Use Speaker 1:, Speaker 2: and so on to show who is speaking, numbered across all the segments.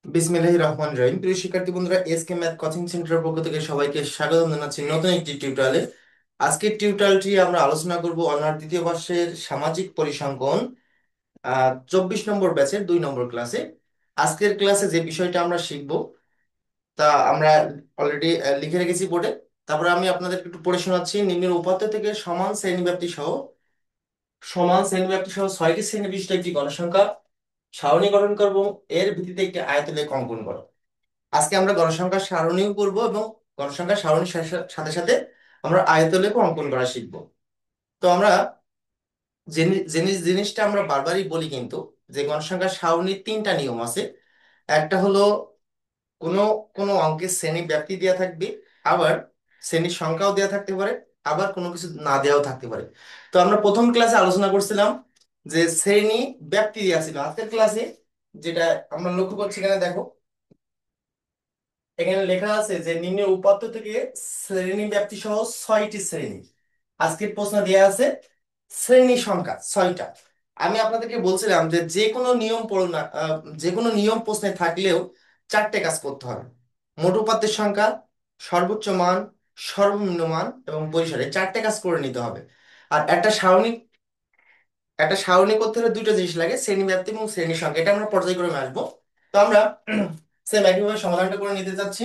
Speaker 1: বিসমিল্লাহির রহমানির রহিম। প্রিয় শিক্ষার্থী বন্ধুরা, এসকে ম্যাথ কোচিং সেন্টারের পক্ষ থেকে সবাইকে স্বাগত জানাচ্ছি নতুন একটি টিউটোরিয়ালে। আজকের টিউটোরিয়ালটি আমরা আলোচনা করব অনার দ্বিতীয় বর্ষের সামাজিক পরিসংখ্যান 24 নম্বর ব্যাচের 2 নম্বর ক্লাসে। আজকের ক্লাসে যে বিষয়টা আমরা শিখব তা আমরা অলরেডি লিখে রেখেছি বোর্ডে। তারপরে আমি আপনাদেরকে একটু পড়ে শোনাচ্ছি। নিম্নের উপাত্ত থেকে সমান শ্রেণীব্যাপ্তি সহ 6টি শ্রেণী বিশিষ্ট একটি গণসংখ্যা সারণী গঠন করব। এর ভিত্তিতে একটি আয়তলেখ অঙ্কন করো। আজকে আমরা গণসংখ্যার সারণীও করব এবং গণসংখ্যার সারণীর সাথে সাথে আমরা আয়তলেখ অঙ্কন করা শিখব। তো আমরা জিনিসটা আমরা বারবারই বলি, কিন্তু যে গণসংখ্যার সারণীর 3টা নিয়ম আছে। একটা হলো কোনো কোনো অঙ্কের শ্রেণী ব্যাপ্তি দেওয়া থাকবে, আবার শ্রেণীর সংখ্যাও দেওয়া থাকতে পারে, আবার কোনো কিছু না দেওয়াও থাকতে পারে। তো আমরা প্রথম ক্লাসে আলোচনা করছিলাম যে শ্রেণী ব্যাপ্তি দেওয়া ছিল। আজকের ক্লাসে যেটা আমরা লক্ষ্য করছি, এখানে দেখো, এখানে লেখা আছে যে নিম্নের উপাত্ত থেকে শ্রেণী ব্যাপ্তি সহ 6টি শ্রেণী। আজকের প্রশ্ন দেওয়া আছে শ্রেণী সংখ্যা 6টা। আমি আপনাদেরকে বলছিলাম যে যে কোনো নিয়ম পড়ো না, যে কোনো নিয়ম প্রশ্নে থাকলেও 4টে কাজ করতে হবে: মোট উপাত্তের সংখ্যা, সর্বোচ্চ মান, সর্বনিম্ন মান এবং পরিসর। এই 4টে কাজ করে নিতে হবে। আর একটা সারণী করতে হলে 2টা জিনিস লাগে: শ্রেণী ব্যাপ্তি এবং শ্রেণী সংখ্যা। এটা আমরা পর্যায়ক্রমে আসবো। তো আমরা সেম একইভাবে সমাধানটা করে নিতে যাচ্ছি।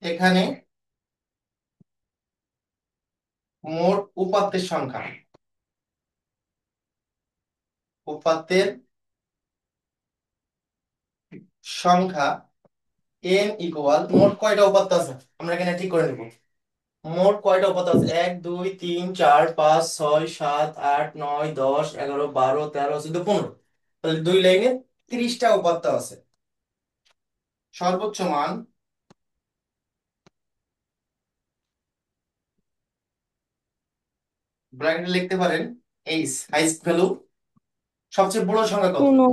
Speaker 1: এখানে মোট উপাত্তের সংখ্যা n ইকুয়াল, মোট কয়টা উপাত্ত আছে আমরা এখানে ঠিক করে নেব। মোট কয়টা উপাত্ত আছে: 1 2 3 4 5 6 7 8 9 10 11 12 13 14 15। তাহলে 2 লাইনে 30টা উপাত্ত আছে। সর্বোচ্চ মান ব্র্যাকেটে লিখতে পারেন এইচ, হাইস্ট ভ্যালু। সবচেয়ে বড় সংখ্যা কত?
Speaker 2: পনেরো।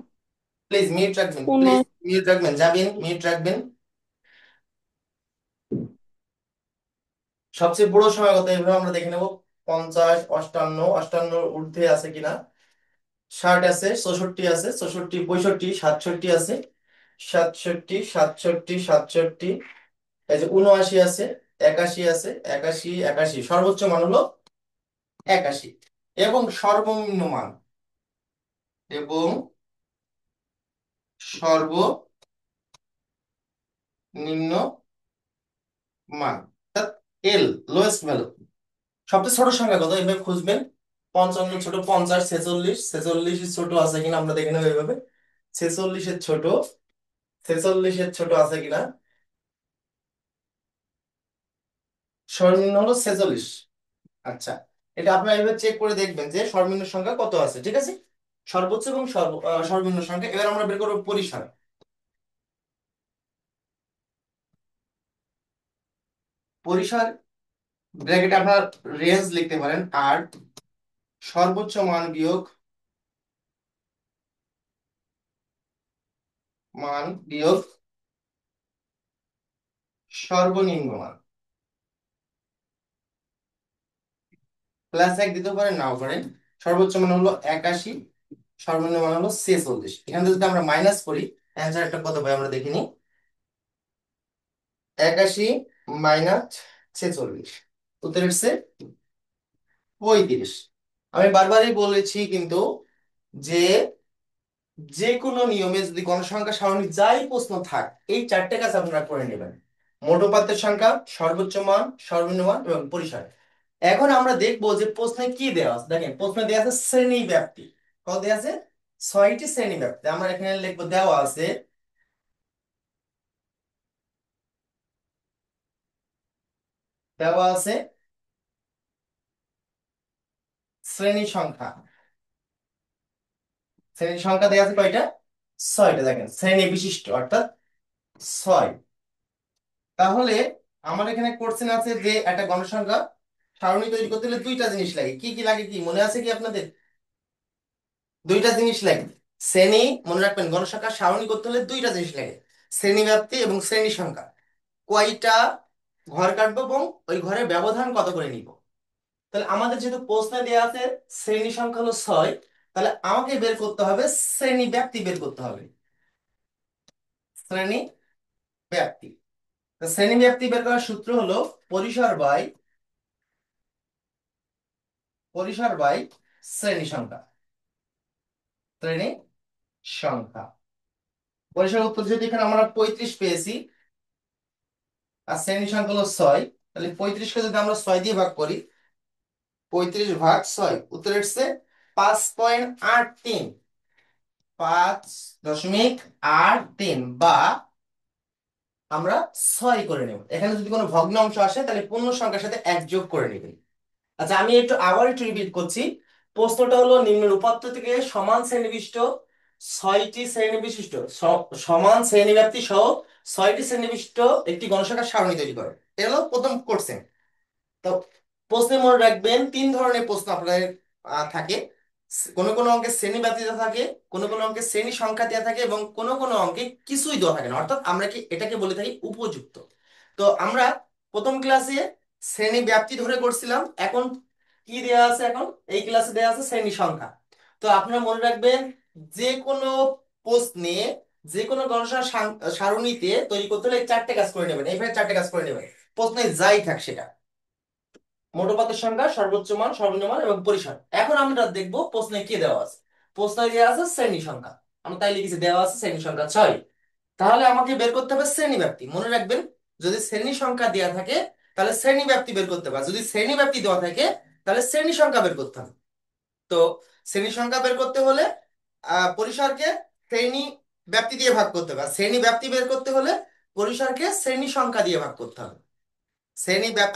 Speaker 1: প্লিজ মিউট রাখবেন,
Speaker 2: পনেরো।
Speaker 1: যাবেন, মিউট রাখবেন। সবচেয়ে বড় সংখ্যা কত এভাবে আমরা দেখে নেব। 50, 58, 58 ঊর্ধ্বে আছে কিনা। 60 আছে, 64 আছে, 64, 65, 67 আছে, 67, 67, 67, এই যে 79 আছে, 81 আছে, 81, 81, সর্বোচ্চ মান হলো 81। এবং সর্বনিম্ন মান এবং সর্বনিম্ন মান, অর্থাৎ এল, লোয়েস্ট ভ্যালু। সবচেয়ে ছোট সংখ্যা কত এভাবে খুঁজবেন। 55 ছোট, 50, 46, 46 ছোট আছে কিনা আমরা দেখে নেবো এইভাবে। 46 ছোট, 46 আছে কিনা। সর্বনিম্ন হলো 46। আচ্ছা, এটা আপনারা এভাবে চেক করে দেখবেন যে সর্বনিম্ন সংখ্যা কত আছে। ঠিক আছে, সর্বোচ্চ এবং সর্বনিম্ন সংখ্যা। এবার আমরা বের করবো পরিসর। পরিসর ব্র্যাকেটে আপনার রেঞ্জ লিখতে পারেন, আর সর্বোচ্চ মান বিয়োগ সর্বনিম্ন মান, +1 দিতে পারেন, নাও পারেন। সর্বোচ্চ মান হলো 81, সর্বনিম্ন মান হলো 46। এখান থেকে যদি আমরা মাইনাস করি, অ্যান্সারটা কত পাই আমরা দেখিনি। 81 মাইনাস 46, উত্তর এসছে 35। আমি বারবারই বলেছি কিন্তু যে যে কোনো নিয়মে যদি গণসংখ্যা সারণী যাই প্রশ্ন থাক, এই 4টে কাজ আপনারা করে নেবেন: মোট উপাত্তের সংখ্যা, সর্বোচ্চ মান, সর্বনিম্ন মান এবং পরিসর। এখন আমরা দেখবো যে প্রশ্নে কি দেওয়া আছে। দেখেন, প্রশ্নে দেওয়া আছে শ্রেণী ব্যাপ্তি। কত দেওয়া আছে? 6টি শ্রেণী ব্যাপ্তি। আমরা এখানে লিখবো, দেওয়া আছে শ্রেণী সংখ্যা। শ্রেণী সংখ্যা দেওয়া আছে কয়টা? 6টা। দেখেন, শ্রেণী বিশিষ্ট অর্থাৎ 6। তাহলে আমার এখানে কোশ্চেন আছে যে একটা গণসংখ্যা সারণী তৈরি করতে হলে 2টা জিনিস লাগে। কি কি লাগে, কি মনে আছে কি আপনাদের? 2টা জিনিস লাগে। শ্রেণী, মনে রাখবেন, গণসংখ্যা সারণী করতে হলে 2টা জিনিস লাগে: শ্রেণী ব্যাপ্তি এবং শ্রেণী সংখ্যা। কয়টা ঘর কাটবো এবং ওই ঘরের ব্যবধান কত করে নিব। তাহলে আমাদের যেহেতু প্রশ্নে দেওয়া আছে শ্রেণী সংখ্যা হলো 6, তাহলে আমাকে বের করতে হবে শ্রেণী ব্যাপ্তি বের করতে হবে। শ্রেণী ব্যাপ্তি। তো শ্রেণী ব্যাপ্তি বের করার সূত্র হলো পরিসর বাই শ্রেণী সংখ্যা। শ্রেণী সংখ্যা। পরিসর উত্তর যদি এখানে আমরা 35 পেয়েছি আর শ্রেণী সংখ্যা হলো 6, তাহলে 35কে যদি আমরা 6 দিয়ে ভাগ করি, 35 ভাগ 6 উত্তর এসছে 5.83। 5.83 বা আমরা 6 করে নেব। এখানে যদি কোনো ভগ্ন অংশ আসে তাহলে পূর্ণ সংখ্যার সাথে এক যোগ করে নেবেন। আচ্ছা, আমি আবার একটু রিপিট করছি। প্রশ্নটা হলো নিম্নের উপাত্ত থেকে সমান শ্রেণীবিষ্ট 6টি শ্রেণীবিশিষ্ট সমান শ্রেণীব্যাপ্তি সহ 6টি শ্রেণীবিশিষ্ট একটি গণসংখ্যার সারণী তৈরি করে। এটা হলো প্রথম কোশ্চেন। তো প্রশ্নে মনে রাখবেন 3 ধরনের প্রশ্ন আপনাদের থাকে। কোনো কোনো অঙ্কে শ্রেণী ব্যাপ্তি দেওয়া থাকে, কোনো কোনো অঙ্কে শ্রেণী সংখ্যা দেওয়া থাকে, এবং কোনো কোনো অঙ্কে কিছুই দেওয়া থাকে না, অর্থাৎ আমরা এটাকে বলে থাকি উপযুক্ত। তো আমরা প্রথম ক্লাসে শ্রেণী ব্যাপ্তি ধরে করছিলাম, এখন কি দেওয়া আছে? এখন এই ক্লাসে দেওয়া আছে শ্রেণী সংখ্যা। তো আপনারা মনে রাখবেন, যে কোনো প্রশ্নে যে কোনো গণসংখ্যার সারণীতে তৈরি করতে হলে এই 4টে কাজ করে নেবেন, এইভাবে 4টে কাজ করে নেবেন। প্রশ্নে যাই থাক সেটা, মোট উপাত্তের সংখ্যা, সর্বোচ্চ মান, সর্বনিম্ন মান এবং পরিসর। এখন আমরা দেখবো প্রশ্নে কি দেওয়া আছে। প্রশ্নে দেওয়া আছে শ্রেণী সংখ্যা, আমরা তাই লিখেছি দেওয়া আছে শ্রেণী সংখ্যা 6। তাহলে আমাকে বের করতে হবে শ্রেণী ব্যাপ্তি। মনে রাখবেন, যদি শ্রেণী সংখ্যা দেওয়া থাকে তাহলে শ্রেণী ব্যাপ্তি বের করতে হবে, আর যদি শ্রেণী ব্যাপ্তি দেওয়া থাকে তাহলে শ্রেণী সংখ্যা বের করতে হবে। তো শ্রেণী সংখ্যা বের করতে হলে পরিসরকে শ্রেণী ব্যাপ্তি দিয়ে ভাগ করতে হবে, আর শ্রেণী ব্যাপ্তি বের করতে হলে পরিসরকে শ্রেণী সংখ্যা দিয়ে ভাগ করতে হবে।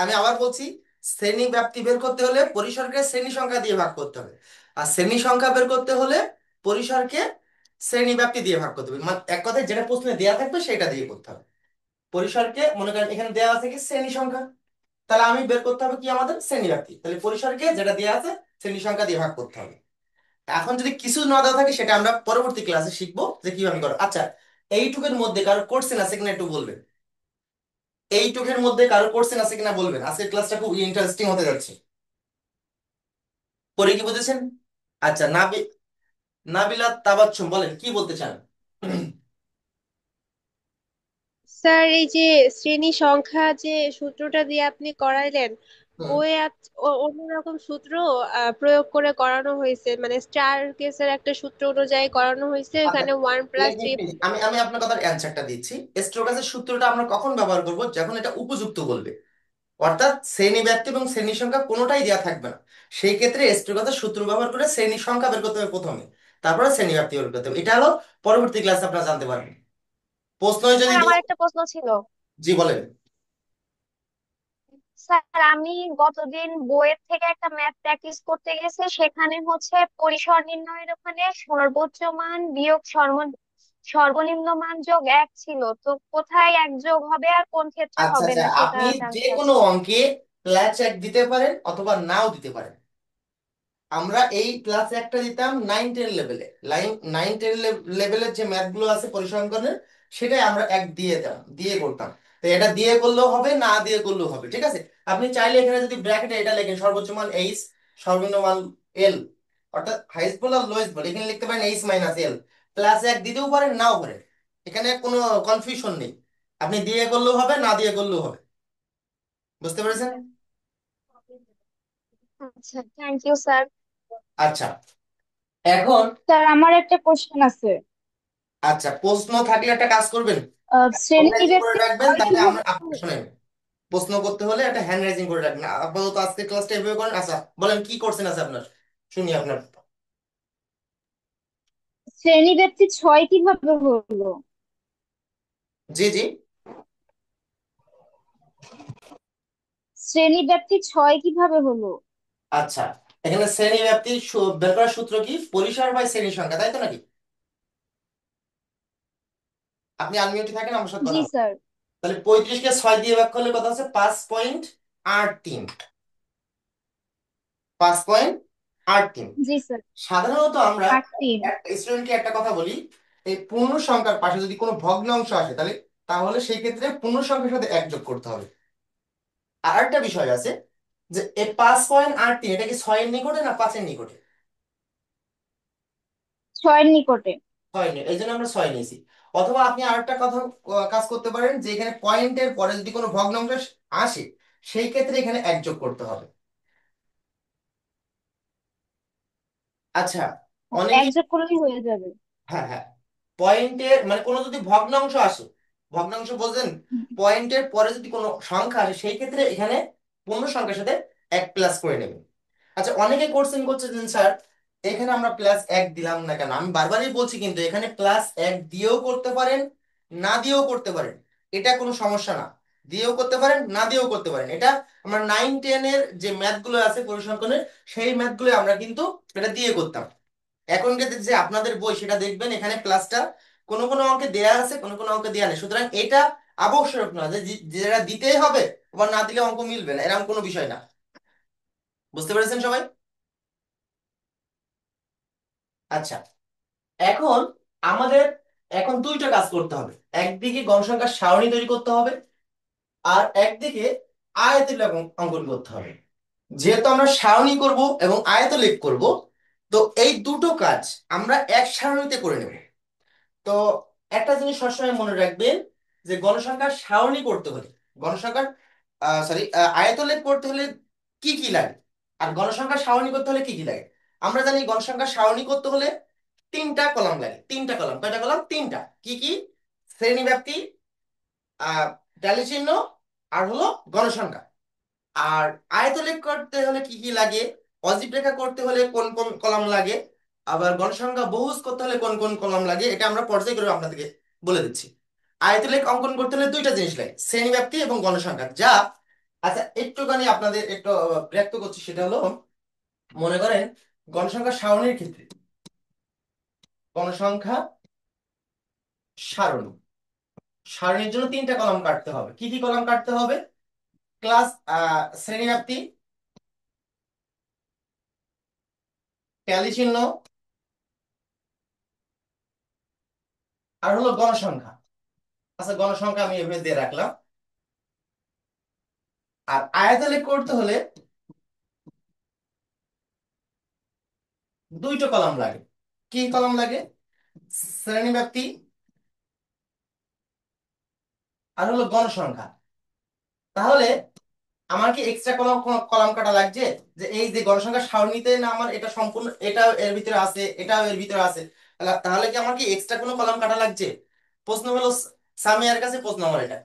Speaker 1: আমি আবার বলছি, শ্রেণী ব্যাপ্তি বের করতে হলে পরিসরকে শ্রেণী সংখ্যা দিয়ে ভাগ করতে হবে, আর শ্রেণী সংখ্যা বের করতে হলে পরিসরকে শ্রেণী ব্যাপ্তি দিয়ে ভাগ করতে হবে। মানে এক কথায় যেটা প্রশ্নে দেয়া থাকবে সেটা দিয়ে করতে হবে। পরিসরকে মনে করেন এখানে দেওয়া আছে কি শ্রেণী সংখ্যা, তাহলে আমি বের করতে হবে কি আমাদের শ্রেণী ব্যাপ্তি, তাহলে পরিসরকে যেটা দেওয়া আছে শ্রেণী সংখ্যা দিয়ে ভাগ করতে হবে। এখন যদি কিছু না দেওয়া থাকে সেটা আমরা পরবর্তী ক্লাসে শিখবো যে কিভাবে করো। আচ্ছা, এইটুকের মধ্যে কারো কোশ্চেন আছে কিনা একটু বলবেন। এইটুকের মধ্যে কারো কোশ্চেন আছে কিনা বলবেন, আজকের ক্লাসটা খুব ইন্টারেস্টিং হতে যাচ্ছে। পরে কি বুঝেছেন? আচ্ছা, নাবিলা তাবাচ্ছুম বলেন কি বলতে চান।
Speaker 2: স্যার, এই যে শ্রেণী সংখ্যা যে সূত্রটা দিয়ে আপনি করাইলেন,
Speaker 1: হুম।
Speaker 2: বইয়ে অন্যরকম সূত্র প্রয়োগ করে করানো হয়েছে, মানে স্টার কেসের একটা সূত্র অনুযায়ী করানো হয়েছে,
Speaker 1: আচ্ছা,
Speaker 2: এখানে one plus
Speaker 1: let me
Speaker 2: three.
Speaker 1: finish। আমি আমি আপনার কথার অ্যান্সারটা দিচ্ছি। স্টোকাসের সূত্রটা আমরা কখন ব্যবহার করব? যখন এটা উপযুক্ত বলবে, অর্থাৎ শ্রেণী ব্যাপ্তি এবং শ্রেণী সংখ্যা কোনোটাই দেওয়া থাকবে না। সেই ক্ষেত্রে স্টোকাসের সূত্র ব্যবহার করে শ্রেণী সংখ্যা বের করতে হবে প্রথমে, তারপরে শ্রেণী ব্যাপ্তি বের করতে হবে। এটা হলো পরবর্তী ক্লাসে আপনারা জানতে পারবেন। প্রশ্ন যদি
Speaker 3: স্যার, আমার
Speaker 1: দেয়-
Speaker 3: একটা প্রশ্ন ছিল।
Speaker 1: জি বলেন।
Speaker 3: স্যার, আমি গতদিন বইয়ের থেকে একটা ম্যাথ প্র্যাকটিস করতে গেছি, সেখানে হচ্ছে পরিসর নির্ণয়ের ওখানে সর্বোচ্চ মান বিয়োগ সর্বনিম্ন মান যোগ 1 ছিল। তো কোথায় এক যোগ হবে আর কোন ক্ষেত্রে
Speaker 1: আচ্ছা
Speaker 3: হবে
Speaker 1: আচ্ছা,
Speaker 3: না সেটা
Speaker 1: আপনি যে
Speaker 3: জানতে
Speaker 1: কোনো
Speaker 3: চাচ্ছিলাম।
Speaker 1: অঙ্কে প্লাস এক দিতে পারেন অথবা নাও দিতে পারেন। আমরা এই ক্লাসে একটা দিতাম 9-10 লেভেলে, 9-10 লেভেলের যে ম্যাথ গুলো আছে পরিসংখ্যানের, সেটাই আমরা এক দিয়ে করতাম। তো এটা দিয়ে করলেও হবে, না দিয়ে করলেও হবে, ঠিক আছে। আপনি চাইলে এখানে যদি ব্র্যাকেটে এটা লেখেন সর্বোচ্চ মান এইচ, সর্বনিম্ন মান এল, অর্থাৎ হাইস্ট বল আর লোয়েস্ট বল, এখানে লিখতে পারেন এইচ মাইনাস এল। প্লাস এক দিতেও পারেন, নাও পারেন, এখানে কোনো কনফিউশন নেই। আপনি দিয়ে করলেও হবে, না দিয়ে করলেও হবে। বুঝতে পেরেছেন?
Speaker 3: আচ্ছা, থ্যাংক ইউ স্যার।
Speaker 1: আচ্ছা, এখন
Speaker 4: স্যার, আমার একটা কোশ্চেন আছে।
Speaker 1: আচ্ছা, প্রশ্ন থাকলে একটা কাজ করবেন, হ্যান্ড
Speaker 4: শ্রেণী
Speaker 1: রাইজিং করে
Speaker 4: ব্যক্তি
Speaker 1: রাখবেন,
Speaker 4: ছয়
Speaker 1: তাহলে আমরা
Speaker 4: কিভাবে
Speaker 1: আপনি শুনেন। প্রশ্ন করতে হলে একটা হ্যান্ড রাইজিং করে রাখবেন। আপাতত আজকে ক্লাসটা এভাবে করেন। আচ্ছা বলেন কি করছেন আছে আপনার, শুনি আপনার।
Speaker 4: শ্রেণী ব্যক্তি ছয় কিভাবে হলো?
Speaker 1: জি জি।
Speaker 4: শ্রেণী ব্যক্তি ছয় কিভাবে হলো?
Speaker 1: আচ্ছা, এখানে শ্রেণী ব্যাপ্তি বের করার সূত্র কি? পরিসর বাই শ্রেণী সংখ্যা, তাই তো নাকি? আপনি আনমিউটে থাকেন, আমার সাথে
Speaker 4: জি
Speaker 1: কথা বলেন।
Speaker 4: স্যার।
Speaker 1: তাহলে 35কে 6 দিয়ে ভাগ করলে কত আছে? 5.83। 5.83।
Speaker 4: জি স্যার।
Speaker 1: সাধারণত আমরা
Speaker 4: 8 3।
Speaker 1: একটা স্টুডেন্টকে একটা কথা বলি, এই পূর্ণ সংখ্যার পাশে যদি কোনো ভগ্ন অংশ আসে তাহলে তাহলে সেই ক্ষেত্রে পূর্ণ সংখ্যার সাথে এক যোগ করতে হবে। আর একটা বিষয় আছে, যে এই 5.83 এটা কি 6-এর নিকটে না 5-এর নিকটে?
Speaker 4: ছয়ের নিকটে।
Speaker 1: ছয় নেই, এই জন্য আমরা ছয় নিয়েছি। অথবা আপনি আরেকটা কথা কাজ করতে পারেন, যে এখানে পয়েন্টের পরে যদি কোনো ভগ্নাংশ আসে, সেই ক্ষেত্রে এখানে এক যোগ করতে হবে। আচ্ছা,
Speaker 4: এক
Speaker 1: অনেকে,
Speaker 4: যোগ করলেই হয়ে যাবে।
Speaker 1: হ্যাঁ হ্যাঁ, পয়েন্টের মানে কোনো যদি ভগ্নাংশ আসে, ভগ্নাংশ বলছেন, পয়েন্টের পরে যদি কোনো সংখ্যা আসে, সেই ক্ষেত্রে এখানে পূর্ণ সংখ্যার সাথে এক প্লাস করে নেবেন। আচ্ছা, অনেকে কোশ্চেন করছে যে স্যার এখানে আমরা প্লাস এক দিলাম না কেন? আমি বারবারই বলছি কিন্তু এখানে প্লাস এক দিয়েও করতে পারেন, না দিয়েও করতে পারেন, এটা কোনো সমস্যা না। দিয়েও করতে পারেন, না দিয়েও করতে পারেন, এটা আমরা 9-10-এর যে ম্যাথগুলো আছে পরিসংখ্যানের, সেই ম্যাথগুলো আমরা কিন্তু এটা দিয়ে করতাম। এখন যে আপনাদের বই সেটা দেখবেন, এখানে প্লাসটা কোনো কোনো অঙ্কে দেয়া আছে, কোনো কোনো অঙ্কে দেয়া নেই। সুতরাং এটা আবশ্যক না যে যেটা দিতেই হবে, আবার না দিলে অঙ্ক মিলবে না, এরকম কোনো বিষয় না। বুঝতে পেরেছেন সবাই? আচ্ছা, এখন আমাদের এখন দুইটা কাজ করতে হবে। একদিকে গণসংখ্যার সারণী তৈরি করতে হবে, আর একদিকে আয়তলেখ অঙ্কন করতে হবে। যেহেতু আমরা সারণী করব এবং আয়তলেখ করব, তো এই দুটো কাজ আমরা এক সারণীতে করে নেব। তো একটা জিনিস সবসময় মনে রাখবেন, যে গণসংখ্যার সারণী করতে হলে, গণসংখ্যার সরি আয়তলেখ করতে হলে কি কি লাগে, আর গণসংখ্যার সারণী করতে হলে কি কি লাগে। আমরা জানি গণসংখ্যার সারণী করতে হলে তিনটা কলাম লাগে। তিনটা কলাম, কয়টা কলাম? তিনটা। কি কি? শ্রেণী ব্যাপ্তি, ট্যালি চিহ্ন, আর হলো গণসংখ্যা। আর আয়তলেখ করতে হলে কি কি লাগে, অজীব রেখা করতে হলে কোন কোন কলাম লাগে, আবার গণসংখ্যা বহুজ করতে হলে কোন কোন কলাম লাগে, এটা আমরা পর্যায়ক্রমে আপনাদেরকে বলে দিচ্ছি। আয়তলেখ অঙ্কন করতে হলে দুইটা জিনিস লাগে, শ্রেণী ব্যাপ্তি এবং গণসংখ্যা, যা আচ্ছা একটুখানি আপনাদের একটু ব্যক্ত করছি। সেটা হলো, মনে করেন গণসংখ্যা সারণীর ক্ষেত্রে, গণসংখ্যা সারণী, সারণীর জন্য তিনটা কলাম কাটতে হবে। কি কি কলাম কাটতে হবে? ক্লাস, শ্রেণী ব্যাপ্তি, ট্যালি চিহ্ন, আর হলো গণসংখ্যা। আচ্ছা, গণসংখ্যা আমি এভাবে দিয়ে রাখলাম। আর আয়তলেখ করতে হলে দুইটা কলাম লাগে। কি কলাম লাগে? শ্রেণী ব্যাপ্তি, আর হলো গণসংখ্যা। তাহলে আমার কি এক্সট্রা কলাম কলাম কাটা লাগছে? যে এই যে গণসংখ্যা সারণীতে না আমার এটা সম্পূর্ণ, এটাও এর ভিতরে আছে, এটাও এর ভিতরে আছে, তাহলে তাহলে কি আমার কি এক্সট্রা কোনো কলাম কাটা লাগছে? প্রশ্ন হলো, সামিয়ার কাছে প্রশ্ন আমার এটা,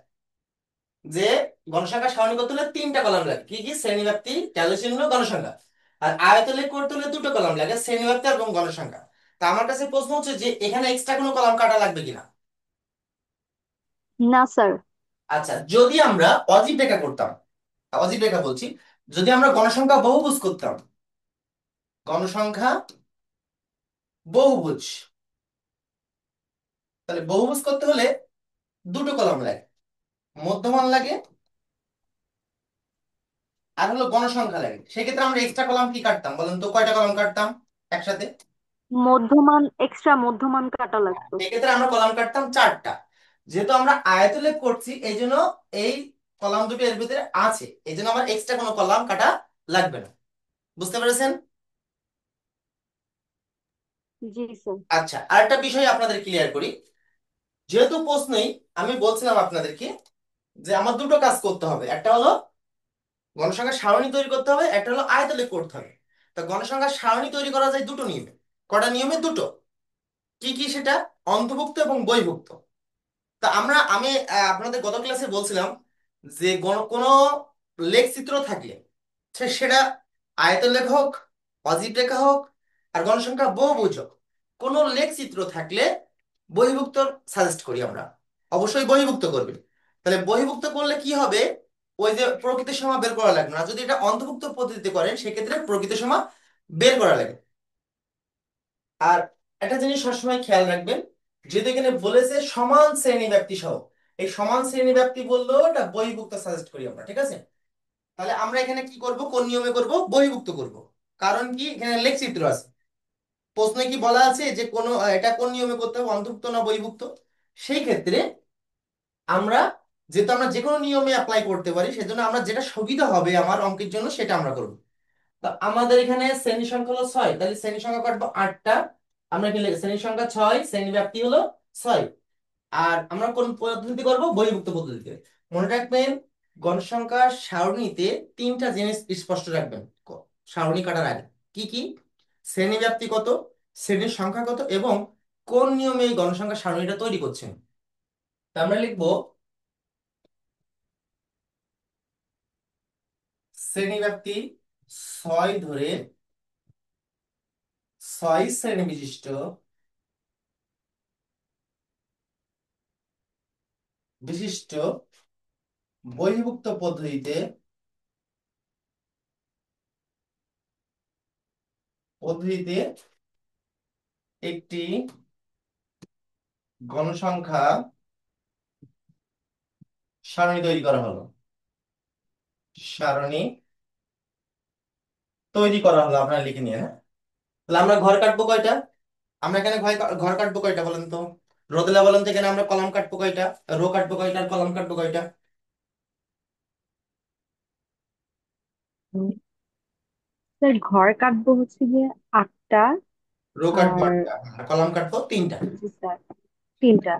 Speaker 1: যে গণসংখ্যা সারণী করতে হলে তিনটা কলাম লাগে। কি কি? শ্রেণীব্যাপ্তি, ক্যালচিহ্ন, গণসংখ্যা। আর আয়তলেখ করতে হলে দুটো কলাম লাগে, শ্রেণীব্যাপ্তি এবং গণসংখ্যা। তা আমার কাছে প্রশ্ন হচ্ছে যে এখানে এক্সট্রা কোনো কলাম কাটা লাগবে কিনা।
Speaker 3: না স্যার।
Speaker 1: আচ্ছা, যদি আমরা অজীব রেখা করতাম, অজীব রেখা বলছি, যদি আমরা গণসংখ্যা বহুভুজ করতাম, গণসংখ্যা বহুভুজ, তাহলে বহুভুজ করতে হলে দুটো কলাম লাগে, মধ্যমান লাগে, আর হলো গণসংখ্যা লাগে। সেক্ষেত্রে আমরা এক্সট্রা কলাম কি কাটতাম বলেন তো? কয়টা কলাম কাটতাম একসাথে?
Speaker 3: মধ্যমান, এক্সট্রা মধ্যমান কাটা লাগতো।
Speaker 1: এক্ষেত্রে আমরা কলাম কাটতাম চারটা। যেহেতু আমরা আয়তলেখ করছি, এই জন্য এই কলাম দুটো এর ভিতরে আছে, এই জন্য আমার এক্সট্রা কোনো কলাম কাটা লাগবে না। বুঝতে পেরেছেন?
Speaker 3: জি স্যার।
Speaker 1: আচ্ছা, আরেকটা বিষয় আপনাদের ক্লিয়ার করি। যেহেতু প্রশ্নেই আমি বলছিলাম আপনাদেরকে যে আমার দুটো কাজ করতে হবে, একটা হলো গণসংখ্যার সারণী তৈরি করতে হবে, একটা হলো আয়তলেখ করতে হবে। তো গণসংখ্যার সারণী তৈরি করা যায় দুটো নিয়মে। কটা নিয়মে? দুটো। কি কি সেটা? অন্তর্ভুক্ত এবং বহির্ভুক্ত। তা আমি আপনাদের গত ক্লাসে বলছিলাম যে কোনো লেখচিত্র থাকলে, সেটা আয়তলেখ হোক, অজীব রেখা হোক, আর গণসংখ্যা বহুভুজ হোক, কোনো লেখচিত্র থাকলে বহির্ভুক্ত সাজেস্ট করি আমরা। অবশ্যই বহির্ভুক্ত করবেন। তাহলে বহির্ভুক্ত করলে কি হবে? ওই যে প্রকৃত সীমা বের করা লাগবে না। যদি এটা অন্তর্ভুক্ত পদ্ধতিতে করেন, সেক্ষেত্রে প্রকৃত সীমা বের করা লাগে। আর একটা জিনিস সবসময় খেয়াল রাখবেন, যেহেতু এখানে বলেছে সমান শ্রেণী ব্যাপ্তি সহ, এই সমান শ্রেণী ব্যাপ্তি বললেও এটা বহির্ভুক্ত সাজেস্ট করি আমরা, ঠিক আছে? তাহলে আমরা এখানে কি করব, কোন নিয়মে করব? বহির্ভুক্ত করব। কারণ কি? এখানে লেখচিত্র আছে। প্রশ্নে কি বলা আছে যে কোন এটা কোন নিয়মে করতে হবে, অন্তর্ভুক্ত না বহির্ভুক্ত? সেই ক্ষেত্রে আমরা, যেহেতু আমরা যে কোনো নিয়মে অ্যাপ্লাই করতে পারি, সেজন্য আমরা যেটা সুবিধা হবে আমার অঙ্কের জন্য সেটা আমরা করব। তো আমাদের এখানে শ্রেণী সংখ্যা হলো 6, তাহলে শ্রেণী সংখ্যা কাটবো 8টা। আমরা কি লিখে শ্রেণীর সংখ্যা 6, শ্রেণী ব্যাপ্তি হলো 6। আর আমরা কোন পদ্ধতি করব? বহির্ভুক্ত পদ্ধতিতে। মনে রাখবেন, গণসংখ্যার সারণীতে তিনটা জিনিস স্পষ্ট রাখবেন সারণী কাটার আগে। কি কি? শ্রেণী ব্যাপ্তি কত, শ্রেণীর সংখ্যা কত, এবং কোন নিয়মে এই গণসংখ্যা সারণীটা তৈরি করছেন। তা আমরা লিখবো শ্রেণী ব্যাপ্তি 6 ধরে 6 শ্রেণী বিশিষ্ট বিশিষ্ট বহির্ভুক্ত পদ্ধতিতে একটি গণসংখ্যা সারণী তৈরি করা হলো। সারণী তৈরি করা হলো, আপনারা লিখে নিয়ে, হ্যাঁ। তাহলে আমরা ঘর কাটবো কয়টা? আমরা এখানে ঘর কাটবো কয়টা বলেন তো? রোদেলা বলেন তো, এখানে আমরা কলাম কাটবো কয়টা, রো কাটবো কয়টা, আর কলাম কাটবো কয়টা?
Speaker 5: উম, স্যার ঘর কাটবো হচ্ছে গিয়ে 8টা।
Speaker 1: রো কাটবো
Speaker 5: আর
Speaker 1: 8টা, আর কলাম কাটবো 3টা।
Speaker 5: জি স্যার 3টা।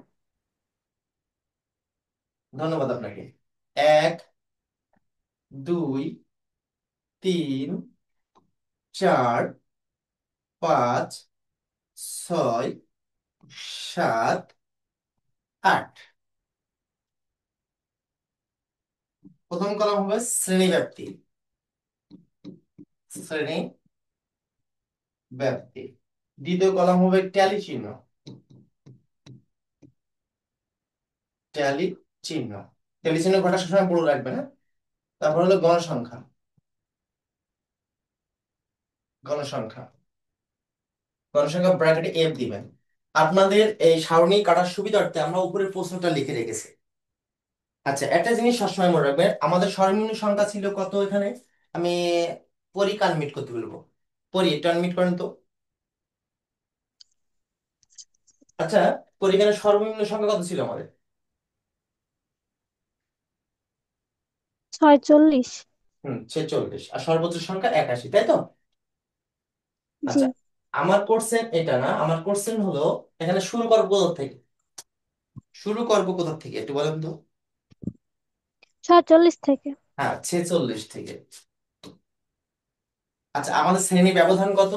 Speaker 1: ধন্যবাদ আপনাকে। 1, 2, 3, 4, 5, 6, 7, 8। প্রথম কলাম হবে শ্রেণী ব্যাপ্তি, শ্রেণী ব্যাপ্তি। দ্বিতীয় কলাম হবে ট্যালি চিহ্ন, ট্যালি চিহ্ন। ট্যালি চিহ্ন ঘটা সবসময় বড় রাখবে, হ্যাঁ। তারপর হলো গণসংখ্যা, গণসংখ্যা, গণসংখ্যা ব্র্যাকেটে এফ দিবেন। আপনাদের এই সারণী কাটার সুবিধার্থে আমরা উপরের প্রশ্নটা লিখে রেখেছি। আচ্ছা, একটা জিনিস সবসময় মনে রাখবেন, আমাদের সর্বনিম্ন সংখ্যা ছিল কত এখানে? আমি পরীকে আনমিট করতে বলবো। পরী, একটু আনমিট করেন তো। আচ্ছা, পরীক্ষার সর্বনিম্ন সংখ্যা কত ছিল আমাদের?
Speaker 2: 46।
Speaker 1: 46। আর সর্বোচ্চ সংখ্যা 81, তাই তো?
Speaker 2: জি।
Speaker 1: আচ্ছা, আমার কোশ্চেন এটা না, আমার কোশ্চেন হলো এখানে শুরু করবো কোথা থেকে? শুরু করবো কোথা থেকে একটু বলেন তো।
Speaker 2: 47 থেকে।
Speaker 1: হ্যাঁ, 46 থেকে। আচ্ছা, আমাদের শ্রেণী ব্যবধান কত?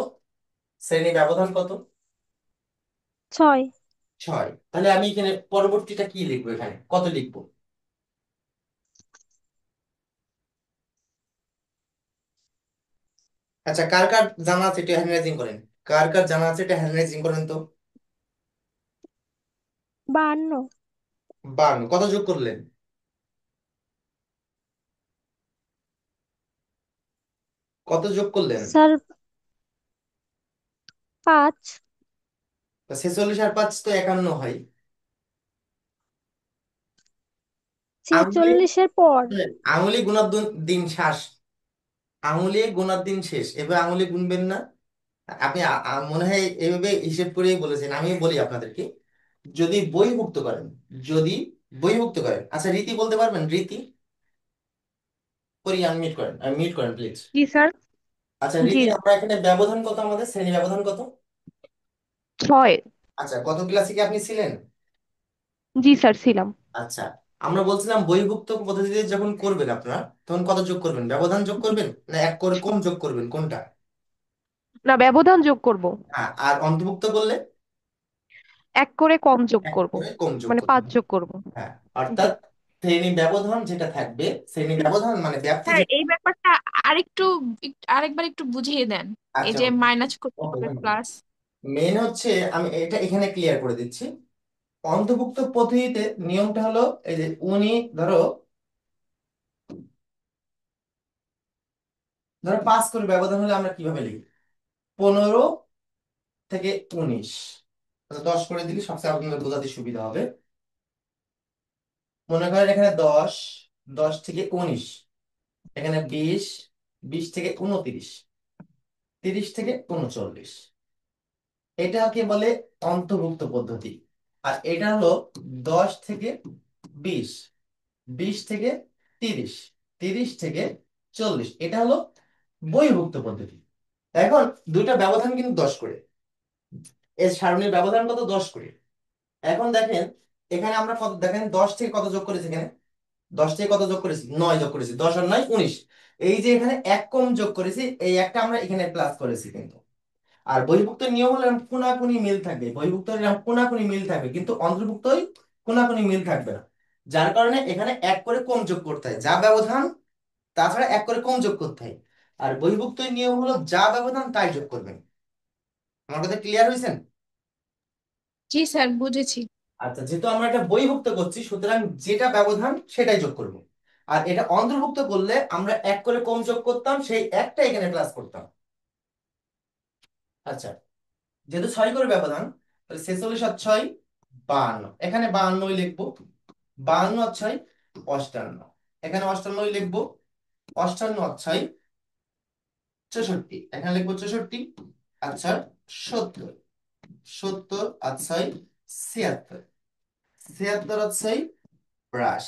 Speaker 1: শ্রেণী ব্যবধান কত?
Speaker 2: 6।
Speaker 1: 6। তাহলে আমি এখানে পরবর্তীটা কি লিখবো, এখানে কত লিখবো? আচ্ছা, কার কার জানা আছে এটা হ্যান্ড রাইজিং করেন। কার কার জানা আছে এটা হ্যান্ড রাইজিং করেন তো।
Speaker 2: 52।
Speaker 1: 52। কত যোগ করলেন? কত যোগ করলেন?
Speaker 2: স্যার 5।
Speaker 1: 46 আর 5 তো 51 হয়। আঙুলে
Speaker 2: 46-এর পর।
Speaker 1: আঙুলে গুনার দিন শেষ। আঙুলে গোনার দিন শেষ, এবার আঙুলে গুনবেন না। আপনি মনে হয় এইভাবে হিসেব করেই বলেছেন। আমি বলি আপনাদেরকে, যদি বহির্ভুক্ত করেন, যদি বহির্ভুক্ত করেন, আচ্ছা রীতি বলতে পারবেন? রীতি করি, আনমিউট করেন, মিউট করেন প্লিজ।
Speaker 5: G sir.
Speaker 1: আচ্ছা
Speaker 5: জি।
Speaker 1: রীতি, আমরা এখানে ব্যবধান কত, আমাদের শ্রেণী ব্যবধান কত?
Speaker 5: 6।
Speaker 1: আচ্ছা, কত ক্লাসে কি আপনি ছিলেন?
Speaker 5: জি স্যার ছিলাম।
Speaker 1: আচ্ছা, আমরা বলছিলাম বহির্ভুক্ত পদ্ধতিতে যখন করবেন আপনারা, তখন কত যোগ করবেন? ব্যবধান যোগ করবেন না এক করে কম যোগ করবেন, কোনটা?
Speaker 5: না, ব্যবধান যোগ করব।
Speaker 1: হ্যাঁ, আর অন্তর্ভুক্ত করলে
Speaker 5: 1 করে কম যোগ
Speaker 1: এক
Speaker 5: করব।
Speaker 1: করে কম যোগ
Speaker 5: মানে 5
Speaker 1: করবেন।
Speaker 5: যোগ করব।
Speaker 1: হ্যাঁ,
Speaker 5: জি।
Speaker 1: অর্থাৎ শ্রেণী ব্যবধান যেটা থাকবে, শ্রেণী ব্যবধান মানে ব্যাপ্তি
Speaker 6: স্যার
Speaker 1: যেটা।
Speaker 6: এই ব্যাপারটা আরেকটু আরেকবার একটু বুঝিয়ে দেন। এই
Speaker 1: আচ্ছা,
Speaker 6: যে মাইনাস করতে
Speaker 1: ওকে,
Speaker 6: হবে
Speaker 1: ধন্যবাদ।
Speaker 6: প্লাস।
Speaker 1: মেন হচ্ছে, আমি এটা এখানে ক্লিয়ার করে দিচ্ছি। অন্তর্ভুক্ত পদ্ধতিতে নিয়মটা হলো, এই যে উনি ধরো, ধরো 5 করে ব্যবধান হলে আমরা কিভাবে লিখি? 15 থেকে 19। আচ্ছা, 10 করে দিলে সবচেয়ে আপনাদের বোঝাতে সুবিধা হবে। মনে করেন এখানে 10, 10 থেকে 19, এখানে 20, 20 থেকে 29, 30 থেকে 39। এটাকে বলে অন্তর্ভুক্ত পদ্ধতি। আর এটা হলো 10 থেকে 20, 20 থেকে 30, 30 থেকে 40। এটা হলো বহির্ভুক্ত পদ্ধতি। এখন দুইটা ব্যবধান কিন্তু 10 করে। এর সারণীর ব্যবধান কত? 10 করে। এখন দেখেন এখানে আমরা কত, দেখেন 10 থেকে কত যোগ করেছি এখানে? 10 থেকে কত যোগ করেছি? 9 যোগ করেছি। 10 আর 9 19। এই যে এখানে এক কম যোগ করেছি, এই একটা আমরা এখানে প্লাস করেছি কিন্তু। আর বহির্ভুক্ত নিয়ম হলে এরকম কোনাকুনি মিল থাকবে, বহির্ভুক্ত হলে এরকম কোনাকুনি মিল থাকবে, কিন্তু অন্তর্ভুক্ত কোনাকুনি মিল থাকবে না। যার কারণে এখানে এক করে কম যোগ করতে হয়, যা ব্যবধান তাছাড়া এক করে কম যোগ করতে হয়। আর বহির্ভুক্ত নিয়ম হলো যা ব্যবধান তাই যোগ করবেন। আমার কথা ক্লিয়ার হয়েছেন?
Speaker 6: জি স্যার, বুঝেছি।
Speaker 1: আচ্ছা, যেহেতু আমরা এটা বহির্ভুক্ত করছি সুতরাং যেটা ব্যবধান সেটাই যোগ করব। আর এটা অন্তর্ভুক্ত করলে আমরা এক করে কম যোগ করতাম, সেই একটা এখানে প্লাস করতাম। আচ্ছা, যেহেতু 6 করে ব্যবধান, তাহলে 46 আর 6 52, এখানে 52ই লিখবো। 52 আর 6 58, এখানে 58ই লিখবো। 58 আর 6 64, এখানে লিখবো 64। আচ্ছা, 70, 70 আর 6 76, 76 আর 6 82।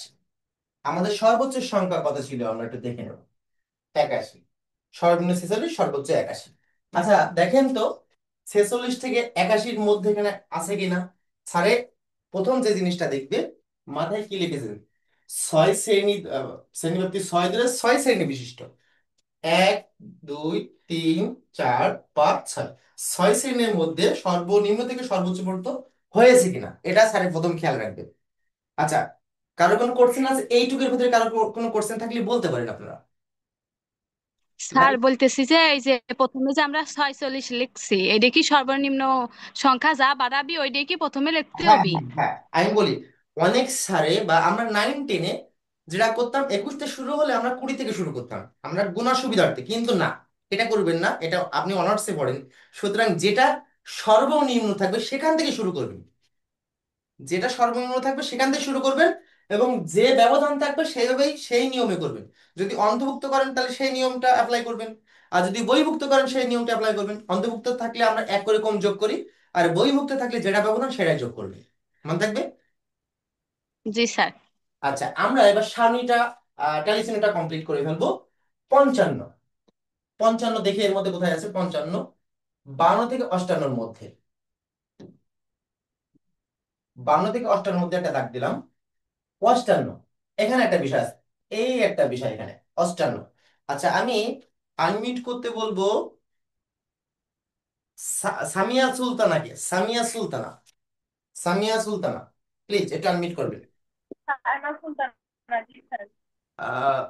Speaker 1: আমাদের সর্বোচ্চ সংখ্যা কত ছিল আমরা একটু দেখে নেব। 81। সর্বনিম্ন 46, সর্বোচ্চ 81। আচ্ছা দেখেন তো 46 থেকে 81-র মধ্যে এখানে আছে কিনা। স্যারে প্রথম যে জিনিসটা দেখবে, মাথায় কি লিখেছেন? 6 শ্রেণী, শ্রেণীব্যাপ্তি 6 ধরে 6 শ্রেণী বিশিষ্ট। 1 2 3 4 5 6, 6 শ্রেণীর মধ্যে সর্বনিম্ন থেকে সর্বোচ্চ পর্যন্ত হয়েছে কিনা এটা স্যারের প্রথম খেয়াল রাখবে। আচ্ছা, কারো কোনো কোশ্চেন আছে এইটুকুর ভিতরে? কারো কোনো কোশ্চেন থাকলে বলতে পারেন আপনারা।
Speaker 7: স্যার বলতেছি যে এই যে প্রথমে যে আমরা 46 লিখছি এটা কি সর্বনিম্ন সংখ্যা, যা বাড়াবি ওইটাই কি প্রথমে লিখতে
Speaker 1: হ্যাঁ
Speaker 7: হবে?
Speaker 1: হ্যাঁ হ্যাঁ, আমি বলি অনেক সারে বা আমরা 9 10-এ যেটা করতাম, 21 থেকে শুরু হলে আমরা 20 থেকে শুরু করতাম আমরা গুণার সুবিধার্থে, কিন্তু না, এটা করবেন না। এটা আপনি অনার্সে পড়েন, সুতরাং যেটা সর্বনিম্ন থাকবে সেখান থেকে শুরু করবেন। যেটা সর্বনিম্ন থাকবে সেখান থেকে শুরু করবেন, এবং যে ব্যবধান থাকবে সেইভাবেই সেই নিয়মে করবেন। যদি অন্তর্ভুক্ত করেন তাহলে সেই নিয়মটা অ্যাপ্লাই করবেন, আর যদি বহির্ভুক্ত করেন সেই নিয়মটা অ্যাপ্লাই করবেন। অন্তর্ভুক্ত থাকলে আমরা এক করে কম যোগ করি, আর বহির্ভুক্ত থাকলে যেটা ব্যবধান সেটাই যোগ করবে। মনে থাকবে?
Speaker 7: জি স্যার।
Speaker 1: আচ্ছা, আমরা এবার সারণীটা, ট্যালিসিনেটা কমপ্লিট করে ফেলবো। 55, 55 দেখে এর মধ্যে কোথায় আছে 55? 52 থেকে 58-র মধ্যে। 52 থেকে 58-র মধ্যে একটা দাগ দিলাম। 58, এখানে একটা বিষয় আছে, এই একটা বিষয় এখানে 58। আচ্ছা, আমি আনমিউট করতে বলবো সামিয়া সুলতানাকে। সামিয়া সুলতানা, সামিয়া সুলতানা, প্লিজ একটু আনমিউট করবেন। আহ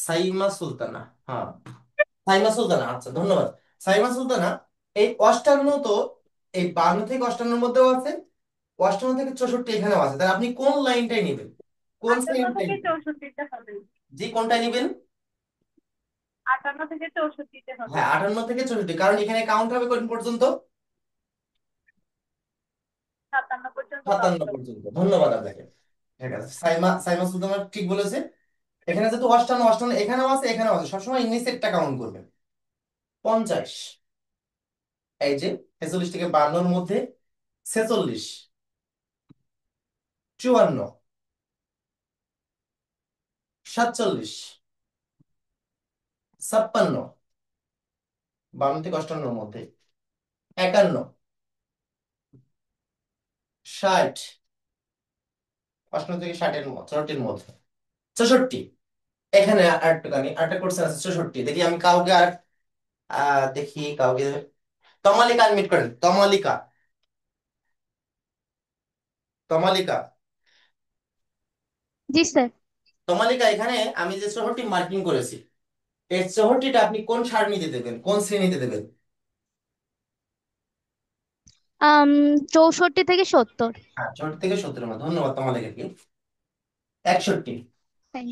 Speaker 1: সাইমা সুলতানা, হ্যাঁ সাইমা সুলতানা, আচ্ছা ধন্যবাদ। সাইমা সুলতানা, এই 58 তো এই 52 থেকে 58-র মধ্যেও আছে, 58 থেকে 64 এখানেও আছে, তাহলে আপনি কোন লাইনটাই নেবেন? কোন শ্রেণীটাই নেবেন? জি, কোনটা নেবেন? হ্যাঁ, 58 থেকে 64, কারণ এখানে কাউন্ট হবে কোন পর্যন্ত? 57 পর্যন্ত। ধন্যবাদ আপনাকে। ঠিক আছে, সাইমা সাইমা সুলতানা ঠিক বলেছে। এখানে যেহেতু 58, 58 এখানেও আছে এখানেও আছে, সবসময় নিচেরটা কাউন্ট করবেন। 50, এই যে 46 থেকে 52-র মধ্যে 46, 54, 47, 56, 52 থেকে 58-র মধ্যে 51, 60, 58 থেকে 60-এর মধ্যে 64-এর মধ্যে 64। এখানে আরেকটা কোশ্চেন আছে 64, দেখি আমি কাউকে আর দেখি কাউকে। তমালিকা মিট করেন, তমালিকা, তমালিকা,
Speaker 4: জি স্যার।
Speaker 1: তমালিকা, এখানে আমি যে 64 মার্কিং করেছি, এই 64টা আপনি কোন সারণীতে দেবেন, কোন শ্রেণীতে দেবেন?
Speaker 4: আম 64 থেকে 70।
Speaker 1: হ্যাঁ, 64 থেকে 70-এর মধ্যে। ধন্যবাদ তমালিকাকে। 61,
Speaker 4: Thank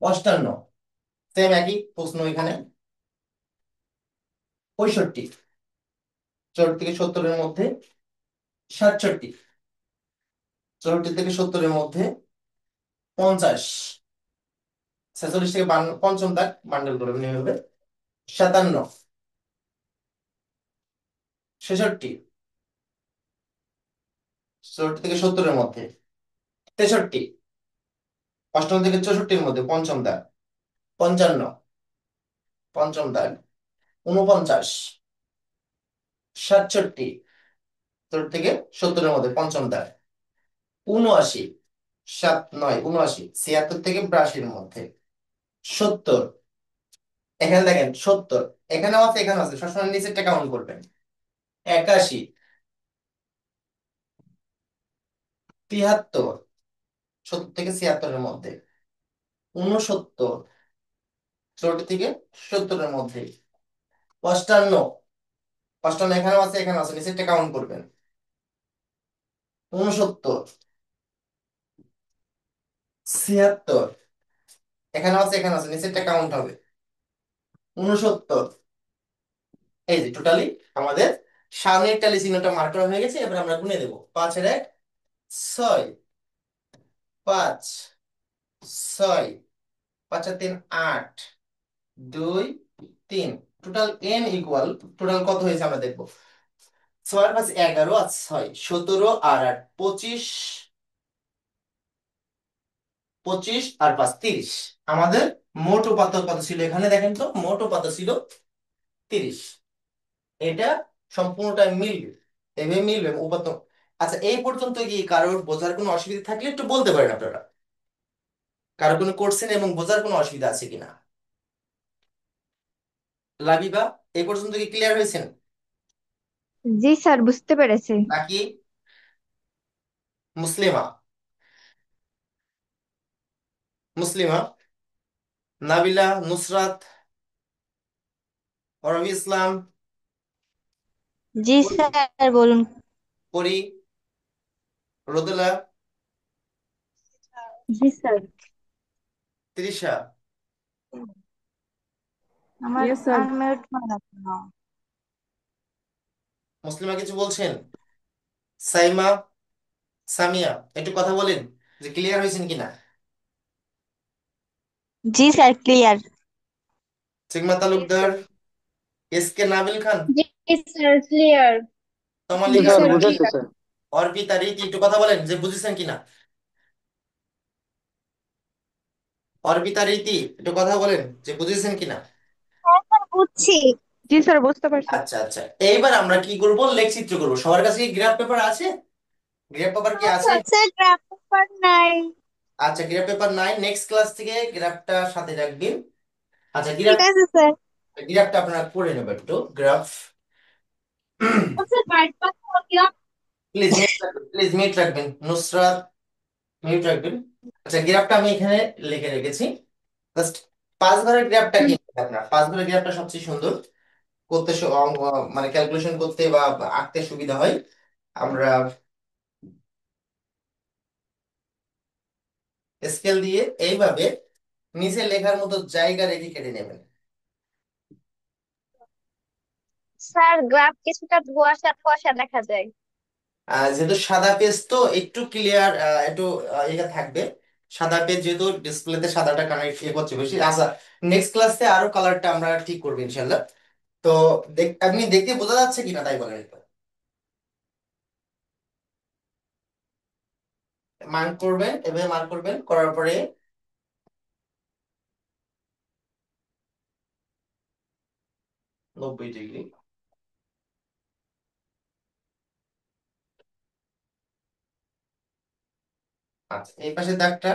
Speaker 1: 58, সেম একই প্রশ্ন এখানে। 65, 64 থেকে 70-এর মধ্যে। 67, 64 থেকে 70-এর মধ্যে। 50, 46 থেকে 52, পঞ্চম দাগ বান্ডেল করে নিয়ে হবে। 57, 66, 64 থেকে 70-এর মধ্যে। 63, 58 থেকে 64-এর মধ্যে পঞ্চম দাগ। 55, পঞ্চম দাগ। 49, 67, 70 থেকে 70-এর মধ্যে পঞ্চমটা। 79, 7 9 79, 76 থেকে 82-এর মধ্যে। 70, এখানে দেখেন 70 এখানেও আছে এখানেও আছে, সবসময় নিচেরটা কাউন্ট করবেন। 81, 73, 70 থেকে 76-এর মধ্যে। 69, 64 থেকে 70-এর মধ্যে। 55, 55 এখানেও আছে এখানেও আছে, নিচেরটা কাউন্ট করবেন। 69, 76 এখানেও আছে এখানেও আছে, নিচেরটা কাউন্ট হবে। 69, এই যে টোটালি আমাদের সামনের ট্যালি চিহ্নটা মার্ক করা হয়ে গেছে। এবার আমরা গুনে দেবো। 5 এর 1 6, 5 6, 5 আর 3 8, 2 3, টোটাল n ইকুয়াল, টোটাল কত হয়েছে আমরা দেখবো। 6 আর 5 11 আর 6 17 আর 8 25, 25 আর 5 30। আমাদের মোট উপাত্ত কত ছিল এখানে দেখেন তো, মোট উপাত্ত ছিল 30। এটা সম্পূর্ণটা মিলবে, এভাবে মিলবে উপাত্ত। আচ্ছা, এই পর্যন্ত কি কারোর বোঝার কোনো অসুবিধা থাকলে একটু বলতে পারেন আপনারা, কারো কোনো কোশ্চেন এবং বোঝার কোনো অসুবিধা আছে কিনা। লাবিবা, এই পর্যন্ত কি ক্লিয়ার হয়েছেন
Speaker 5: জি স্যার, বুঝতে পেরেছি।
Speaker 1: নাকি? মুসলিমা, মুসলিমা, নাবিলা, নুসরাত, অরবি ইসলাম,
Speaker 4: জি
Speaker 1: পরি,
Speaker 4: স্যার বলুন।
Speaker 1: পরি, রোদেলা,
Speaker 5: জি স্যার।
Speaker 1: তৃষা,
Speaker 4: আমার
Speaker 5: ইয়েস স্যার।
Speaker 4: আনমিউট করা না।
Speaker 1: মুসলিমা কিছু বলছেন? সাইমা, সামিয়া, একটু কথা বলেন যে ক্লিয়ার হয়েছেন কিনা।
Speaker 4: জি sir clear.
Speaker 1: Sigma
Speaker 3: Yes,
Speaker 1: Talukdar,
Speaker 3: sir.
Speaker 1: S K Nabil Khan,
Speaker 3: জি স্যার, ক্লিয়ার। জি
Speaker 1: তমালিকা,
Speaker 3: স্যার, ক্লিয়ার।
Speaker 1: অর্পিতা, রীতি, একটু কথা বলেন যে বুঝেছেন কিনা। অর্পিতা, রীতি, একটু কথা বলেন যে বুঝেছেন কিনা।
Speaker 4: হ্যাঁ স্যার বুঝছি।
Speaker 5: জি স্যার, বুঝতে পারছি।
Speaker 1: আচ্ছা আচ্ছা, এইবার আমরা কি করব, লেখচিত্র করব। সবার কাছে কি গ্রাফ পেপার আছে? গ্রাফ পেপার কি আছে?
Speaker 4: স্যার গ্রাফ পেপার নাই।
Speaker 1: আচ্ছা, গ্রাফ পেপার নাই, নেক্সট ক্লাস থেকে গ্রাফটা সাথে রাখবেন। আচ্ছা,
Speaker 4: ঠিক আছে স্যার।
Speaker 1: গ্রাফটা আপনারা করে নেবেন একটু, গ্রাফ।
Speaker 4: স্যার হোয়াইট পাথর
Speaker 1: প্লিজ মিউট রাখবেন, প্লিজ মিউট রাখবেন, নুসরাত মিউট রাখবেন। আচ্ছা, গ্রাফটা আমি এখানে লিখে রেখেছি। জাস্ট 5 ঘরের গ্রাফটা কি আপনার, 5 ঘরের গ্রাফটা সবচেয়ে সুন্দর করতে, মানে ক্যালকুলেশন করতে বা আঁকতে সুবিধা হয়। আমরা স্কেল দিয়ে এইভাবে নিচে লেখার মতো জায়গা রেখে কেটে নেবেন।
Speaker 3: স্যার, গ্রাফ কিছুটা ধোঁয়াশা ধোঁয়াশা দেখা যায়।
Speaker 1: যেহেতু সাদা পেজ তো একটু ক্লিয়ার, একটু এটা থাকবে। সাদা পেজ যেহেতু, ডিসপ্লেতে সাদাটা কানেক্ট করছে বেশি। আচ্ছা, নেক্সট ক্লাসে আরো কালারটা আমরা ঠিক করবো ইনশাল্লাহ। তো আপনি দেখতে বোঝা যাচ্ছে কিনা তাই বলেন একটু। মার্ক করবেন, এভাবে মার্ক করবেন, করার পরে 90 ডিগ্রি। আচ্ছা, এই পাশে দাগটা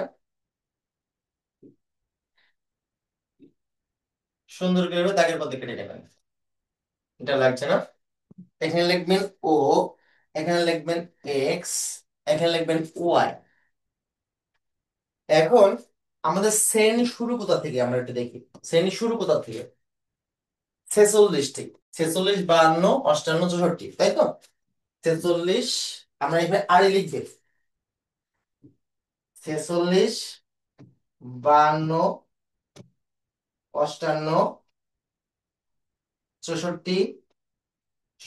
Speaker 1: সুন্দর করে দাগের মধ্যে কেটে নেবেন। এটা লাগছে না। এখানে লিখবেন ও, এখানে লিখবেন এক্স, এখানে লিখবেন ওয়াই। এখন আমাদের শ্রেণী শুরু কোথা থেকে আমরা একটু দেখি। শ্রেণী শুরু কোথা থেকে? 46 থেকে। 46 52 58 64, তাই তো? 46, আমরা এখানে আড়ে লিখবে। 46 52 58 64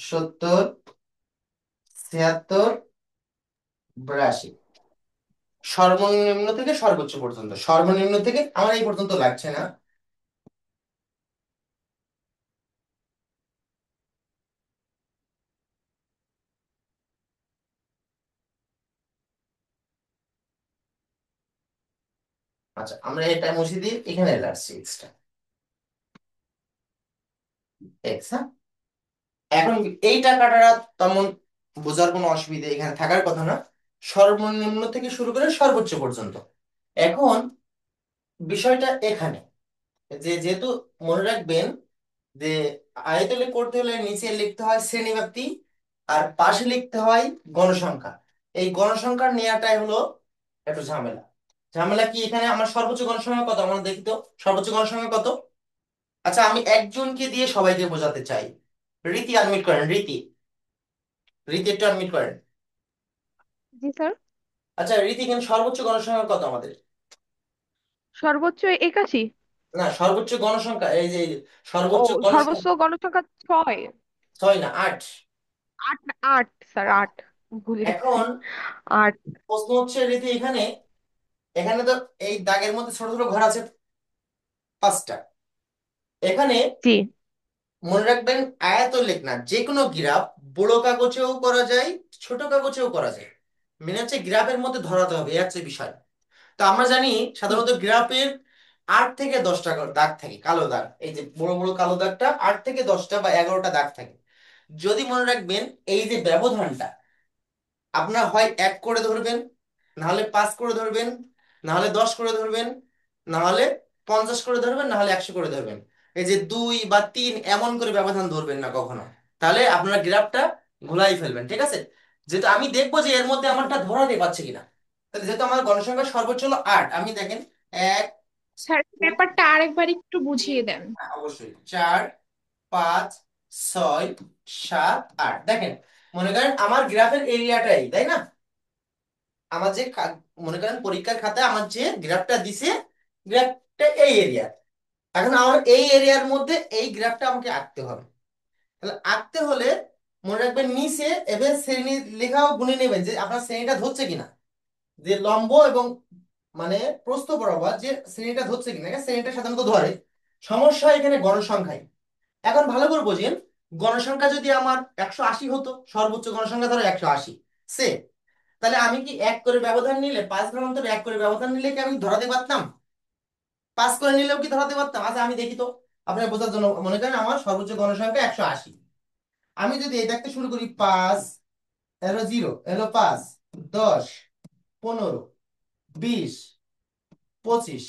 Speaker 1: 70 76 82। সর্বনিম্ন থেকে সর্বোচ্চ পর্যন্ত, সর্বনিম্ন থেকে আমার এই পর্যন্ত লাগছে না। আচ্ছা, আমরা এটা মুছে দিই, এখানে লাগছে এক্সট্রা এক্স। হ্যাঁ, এখন এই টাকাটা তেমন বোঝার কোনো অসুবিধা এখানে থাকার কথা না, সর্বনিম্ন থেকে শুরু করে সর্বোচ্চ পর্যন্ত। এখন বিষয়টা এখানে যে যেহেতু মনে রাখবেন যে আয়তলে করতে হলে নিচে লিখতে হয় শ্রেণীব্যাপ্তি আর পাশে লিখতে হয় গণসংখ্যা। এই গণসংখ্যার নেওয়াটাই হলো একটু ঝামেলা। ঝামেলা কি, এখানে আমার সর্বোচ্চ গণসংখ্যা কত আমরা দেখি তো। সর্বোচ্চ গণসংখ্যা কত? আচ্ছা আমি একজনকে দিয়ে সবাইকে বোঝাতে চাই। রীতি আনমিট করেন, রীতি, রীতি একটু আনমিট করেন।
Speaker 8: জি স্যার।
Speaker 1: আচ্ছা রীতি, এখানে সর্বোচ্চ গণসংখ্যা কত আমাদের?
Speaker 8: সর্বোচ্চ 81।
Speaker 1: না, সর্বোচ্চ গণসংখ্যা, এই যে
Speaker 8: ও,
Speaker 1: সর্বোচ্চ
Speaker 8: সর্বোচ্চ
Speaker 1: গণসংখ্যা।
Speaker 8: গণসংখ্যা 6।
Speaker 1: 6 না 8?
Speaker 8: 8 8 স্যার, 8 ভুলে গেছি।
Speaker 1: এখন
Speaker 8: 8।
Speaker 1: প্রশ্ন হচ্ছে রীতি, এখানে এখানে তো এই দাগের মধ্যে ছোট ছোট ঘর আছে 5টা। এখানে
Speaker 8: জি
Speaker 1: মনে রাখবেন আয়াতলেখ না, যে কোনো গ্রাফ বড় কাগজেও করা যায়, ছোট কাগজেও করা যায়। মেনে হচ্ছে গ্রাফের মধ্যে ধরাতে হবে, এই হচ্ছে বিষয়। তো আমরা জানি
Speaker 8: জি
Speaker 1: সাধারণত গ্রাফের 8 থেকে 10টা করে দাগ থাকে, কালো দাগ, এই যে বড় বড় কালো দাগটা 8 থেকে 10টা বা 11টা দাগ থাকে। যদি মনে রাখবেন এই যে ব্যবধানটা, আপনার হয় 1 করে ধরবেন, না হলে 5 করে ধরবেন, না হলে 10 করে ধরবেন, না হলে 50 করে ধরবেন, না হলে 100 করে ধরবেন। এই যে 2 বা 3 এমন করে ব্যবধান ধরবেন না কখনো, তাহলে আপনার গ্রাফটা ঘোলাই ফেলবেন, ঠিক আছে? যেহেতু আমি দেখবো যে এর মধ্যে আমারটা ধরাতে পারছে কিনা। তাহলে যেহেতু আমার গণসংখ্যা সর্বোচ্চ হলো 8, আমি দেখেন 1,
Speaker 6: স্যার ব্যাপারটা আরেকবার একটু বুঝিয়ে দেন।
Speaker 1: হ্যাঁ, অবশ্যই 4, 5, 6, 7, 8। দেখেন মনে করেন আমার গ্রাফের এরিয়াটাই, তাই না? আমার যে মনে করেন পরীক্ষার খাতায় আমার যে গ্রাফটা দিছে, গ্রাফটা এই এরিয়া। এখন আমার এই এরিয়ার মধ্যে এই গ্রাফটা আমাকে আঁকতে হবে। তাহলে আঁকতে হলে মনে রাখবেন নিচে এবার শ্রেণী লেখাও গুনে নেবেন যে আপনার শ্রেণীটা ধরছে কিনা, যে লম্ব এবং মানে প্রস্থ বরাবর যে শ্রেণীটা ধরছে কিনা। শ্রেণীটা সাধারণত ধরে, সমস্যা এখানে গণসংখ্যায়। এখন ভালো করে বোঝেন, গণসংখ্যা যদি আমার 180 হতো, সর্বোচ্চ গণসংখ্যা ধরো 180 সে, তাহলে আমি কি 1 করে ব্যবধান নিলে 5 ঘর অন্তর 1 করে ব্যবধান নিলে কি আমি ধরাতে পারতাম? 5 করে নিলেও কি ধরাতে পারতাম? আচ্ছা আমি দেখি তো আপনার বোঝার জন্য। মনে করেন আমার সর্বোচ্চ গণসংখ্যা 180, আমি যদি এই দেখতে শুরু করি 5, এলো 0, এলো 5, 10, 15, 20, 25,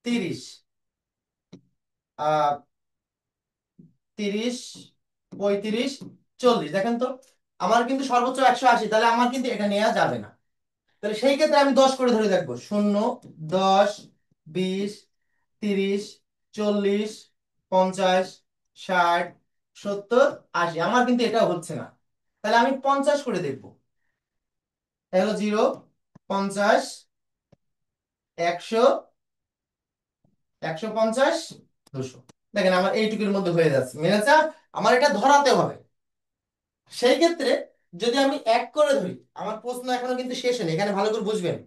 Speaker 1: 30, 30, 35, 40, দেখেন তো আমার কিন্তু সর্বোচ্চ 180, তাহলে আমার কিন্তু এটা নেওয়া যাবে না। তাহলে সেই ক্ষেত্রে আমি 10 করে ধরে দেখবো, 0, 10, 20, 30, 40, 50, 60, 70, 80, আমার কিন্তু এটা হচ্ছে না। তাহলে আমি 50 করে দেখবো, হলো 0, 50, 100, 150, 200। দেখেন আমার এইটুকুর মধ্যে হয়ে যাচ্ছে, মেনেছে? আমার এটা ধরাতে হবে। সেই ক্ষেত্রে যদি আমি 1 করে ধরি, আমার প্রশ্ন এখনো কিন্তু শেষ হয়নি, এখানে ভালো করে বুঝবেন।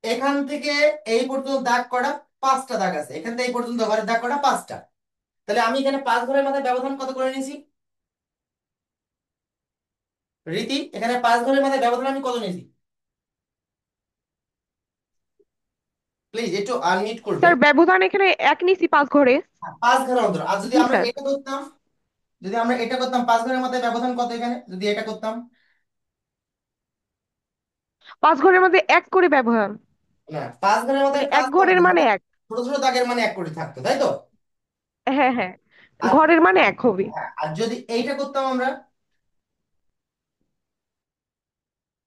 Speaker 1: এখান থেকে এই পর্যন্ত দাগ করা 5টা দাগ আছে, এখান থেকে এই পর্যন্ত ঘরের দাগ করা 5টা। তাহলে আমি এখানে 5 ঘরের মাথায় ব্যবধান কত করে নিয়েছি রীতি? এখানে 5 ঘরের মাথায় ব্যবধান আমি কত নিয়েছি? প্লিজ একটু আনমিউট করবেন।
Speaker 8: স্যার, ব্যবধান এখানে 1 নিছি 5 ঘরে।
Speaker 1: 5 ঘরের অন্তর। আর যদি
Speaker 8: জি
Speaker 1: আমরা
Speaker 8: স্যার।
Speaker 1: এটা করতাম, যদি আমরা এটা করতাম 5 ঘরের মাথায় ব্যবধান কত এখানে যদি এটা করতাম?
Speaker 8: 5 ঘরের মধ্যে 1 করে ব্যবধান।
Speaker 1: না, 5 ঘরের
Speaker 8: মানে
Speaker 1: মাথায়
Speaker 8: এক
Speaker 1: 5
Speaker 8: ঘরের
Speaker 1: থাকতো না,
Speaker 8: মানে 1।
Speaker 1: ছোট ছোট দাগের মানে 1 করে থাকতো, তাই তো?
Speaker 8: হ্যাঁ হ্যাঁ,
Speaker 1: আর
Speaker 8: ঘরের মানে 1 হবে।
Speaker 1: হ্যাঁ, আর যদি এইটা করতাম আমরা,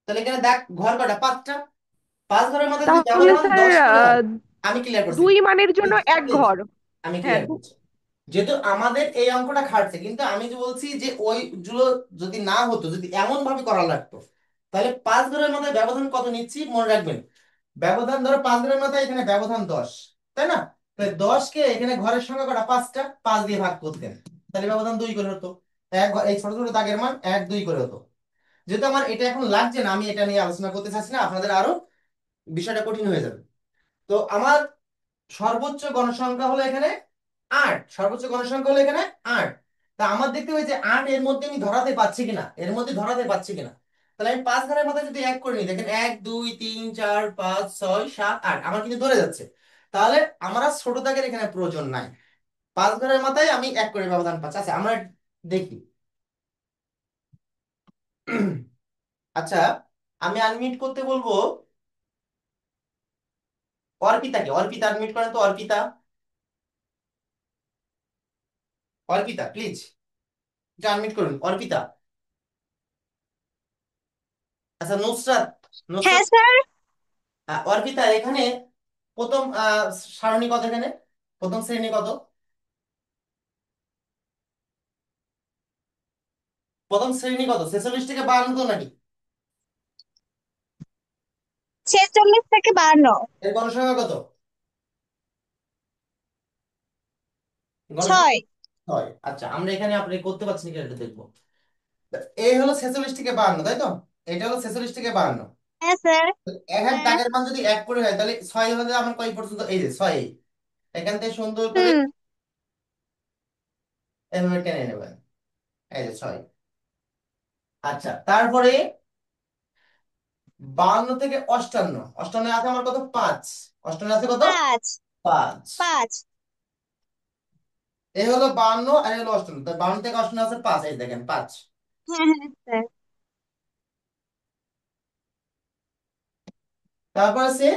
Speaker 1: তাহলে এখানে দেখ ঘর কটা 5টা। 5 ঘরের মধ্যে যদি
Speaker 8: তাহলে
Speaker 1: ব্যবধান
Speaker 8: স্যার
Speaker 1: 10 করে হয়, আমি ক্লিয়ার করছি।
Speaker 8: 2 মানের জন্য
Speaker 1: Please,
Speaker 8: 1
Speaker 1: please,
Speaker 8: ঘর।
Speaker 1: আমি
Speaker 8: হ্যাঁ
Speaker 1: ক্লিয়ার করছি। যেহেতু আমাদের এই অঙ্কটা খাটছে, কিন্তু আমি যে বলছি যে ওইগুলো যদি না হতো, যদি এমন ভাবে করা লাগতো, তাহলে 5 ঘরের মধ্যে ব্যবধান কত নিচ্ছি মনে রাখবেন। ব্যবধান ধরো 5 ঘরের মধ্যে এখানে ব্যবধান 10, তাই না? তাহলে 10 কে এখানে ঘরের সংখ্যা কটা 5টা, 5 দিয়ে ভাগ করতেন, তাহলে ব্যবধান 2 করে হতো। এই ছোট ছোট দাগের মান 1, 2 করে হতো। যেহেতু আমার এটা এখন লাগছে না, আমি এটা নিয়ে আলোচনা করতে চাচ্ছি না, আপনাদের আরো বিষয়টা কঠিন হয়ে যাবে। তো আমার সর্বোচ্চ গণসংখ্যা হলো এখানে 8, সর্বোচ্চ গণসংখ্যা হলো এখানে 8। তা আমার দেখতে হবে যে 8 এর মধ্যে আমি ধরাতে পারছি কিনা, এর মধ্যে ধরাতে পারছি কিনা। তাহলে আমি 5 ঘরের মধ্যে যদি 1 করে নিই, দেখেন 1, 2, 3, 4, 5, 6, 7, 8, আমার কিন্তু ধরে যাচ্ছে। তাহলে আমার আর ছোট দাগের এখানে প্রয়োজন নাই, 5 ঘরের মাথায় আমি 1 করে ব্যবধান পাচ্ছি। আচ্ছা আমরা দেখি। আচ্ছা, আমি আনমিউট করতে বলবো অর্পিতাকে। অর্পিতা আনমিউট করেন তো, অর্পিতা। অর্পিতা প্লিজ আনমিউট করুন, অর্পিতা। আচ্ছা নুসরাত।
Speaker 4: হ্যাঁ
Speaker 1: নুসরাত।
Speaker 4: স্যার।
Speaker 1: অর্পিতা, এখানে প্রথম সারণী কত, এখানে প্রথম শ্রেণী কত? প্রথম শ্রেণী কত, 46 থেকে 52 তো নাকি?
Speaker 4: 46 থেকে 52।
Speaker 1: এর গণসংখ্যা কত? গণসংখ্যা
Speaker 4: 6।
Speaker 1: 6। আচ্ছা, আমরা এখানে আপনি করতে পারছি কিনা এটা দেখবো। এই হলো 46 থেকে 52, তাই তো? এটা হলো 46 থেকে 52।
Speaker 4: হ্যাঁ স্যার।
Speaker 1: এক এক
Speaker 4: হ্যাঁ।
Speaker 1: দাগের মান যদি এক করে হয় তাহলে 6 হলে আমার কয় পর্যন্ত? এই যে 6। এখান থেকে সুন্দর করে
Speaker 4: হুম।
Speaker 1: এভাবে টেনে নেবেন, এই যে 6। আচ্ছা, তারপরে 52 থেকে 58। 58 আছে আমার কত? 5। 58 আছে কত?
Speaker 4: 5।
Speaker 1: 5।
Speaker 4: 5।
Speaker 1: এই হলো 52 আর এই হলো 58, তাই 52 থেকে 58 আছে 5, এই দেখেন 5।
Speaker 4: হ্যাঁ হ্যাঁ স্যার।
Speaker 1: তারপর আছে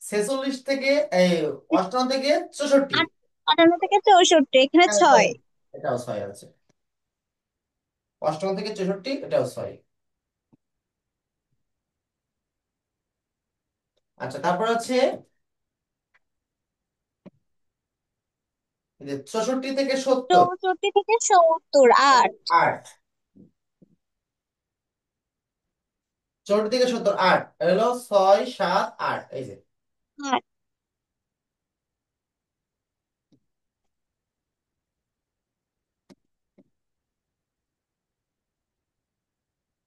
Speaker 1: 46 থেকে এই 58 থেকে 64।
Speaker 4: 58 থেকে 64, এখানে
Speaker 1: এখানে 6,
Speaker 4: 6।
Speaker 1: এটাও 6 আছে। 58 থেকে 64, এটাও 6। আচ্ছা, তারপর আছে এই যে 64 থেকে 70।
Speaker 4: 64 থেকে 70, 8।
Speaker 1: 8। 64 থেকে 70, 8 হলো 6 7 8, এই যে।
Speaker 4: 8।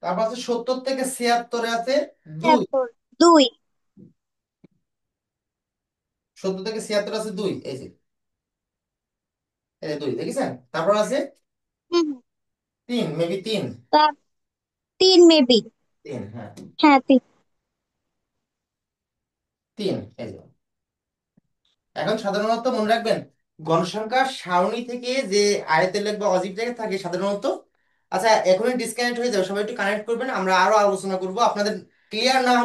Speaker 1: তারপর আছে 70 থেকে 76 আছে 2।
Speaker 4: 73, 2।
Speaker 1: 70 থেকে 76 আছে 2, এই যে। এই যে 2 দেখেছেন। তারপর আছে
Speaker 4: হুম।
Speaker 1: 3, মেবি 3।
Speaker 4: তা 3 মেবি।
Speaker 1: 3, হ্যাঁ
Speaker 4: হ্যাঁ 3।
Speaker 1: 3, এই যে। এখন সাধারণত মনে রাখবেন, গণসংখ্যার সারণী থেকে যে আয়তের লেখ বা অজীব রেখা থাকে সাধারণত। আচ্ছা, এখনই ডিসকানেক্ট হয়ে যাবে, সবাই একটু কানেক্ট করবেন, আমরা আরো আলোচনা করব। আপনাদের ক্লিয়ার না